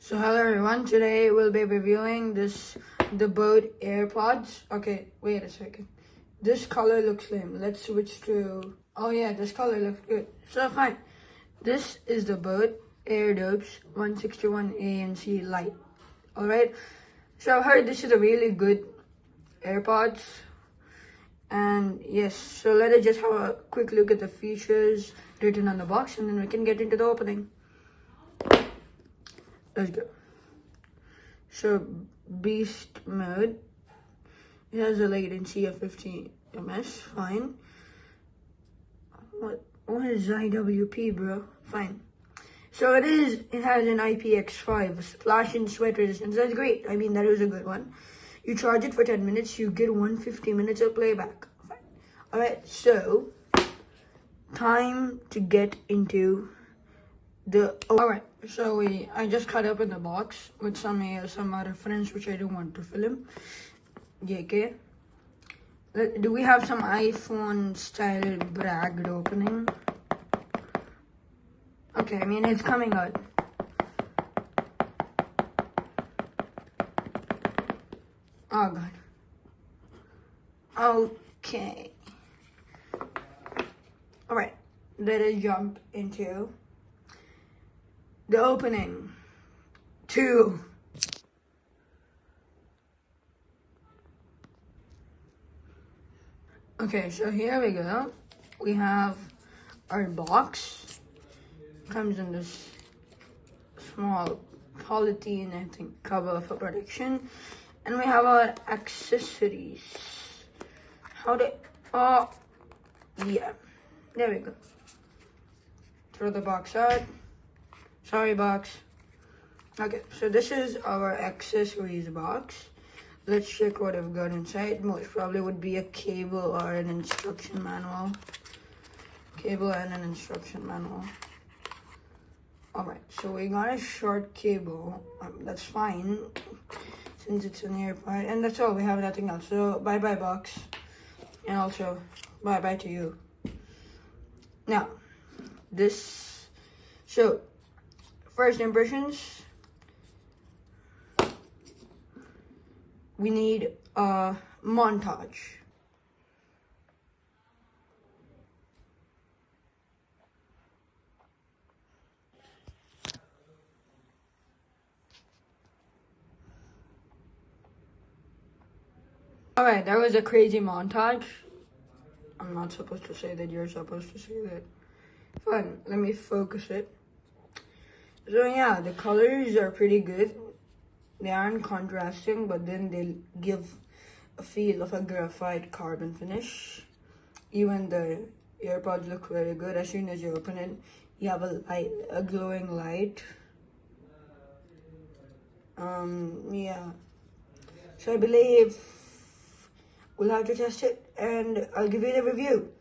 So hello everyone, today we'll be reviewing the boAt AirPods. Okay, wait a second. This color looks lame. Let's switch to, oh yeah, this color looks good. So fine. This is the boAt Airdopes 161A and C Lite. Alright, so I've heard this is a really good AirPods. And yes, so let us just have a quick look at the features written on the box and then we can get into the opening. Let's go. So beast mode, it has a latency of 50 ms, fine. What is IWP, bro? Fine. So it has an IPX5 splash and sweat resistance. That's great. I mean, that is a good one. You charge it for 10 minutes, you get 150 minutes of playback. Fine. Alright, so time to get into alright, so I just cut up in the box with some other friends which I don't want to film. Yeah, okay. Do we have some iPhone style bragged opening? Okay, I mean it's coming out. Oh god. Okay. Alright, let us jump into the opening. 2. Okay, so here we go. We have our box. Comes in this small polythene, I think, cover for protection. And we have our accessories. Oh, yeah. There we go. Throw the box out. Sorry, box. Okay, so this is our accessories box. Let's check what I've got inside. Most probably would be a cable or an instruction manual. Cable and an instruction manual. Alright, so we got a short cable. That's fine, since it's an AirPod. And that's all, we have nothing else. So, bye-bye, box. And also, bye-bye to you. Now, so, first impressions, we need a montage. Alright, that was a crazy montage. I'm not supposed to say that, you're supposed to say that. Fine, let me focus it. So yeah, the colors are pretty good. They aren't contrasting, but then they give a feel of a graphite carbon finish. Even the AirPods look very good. As soon as you open it, you have a glowing light. Yeah. So I believe we'll have to test it and I'll give you the review.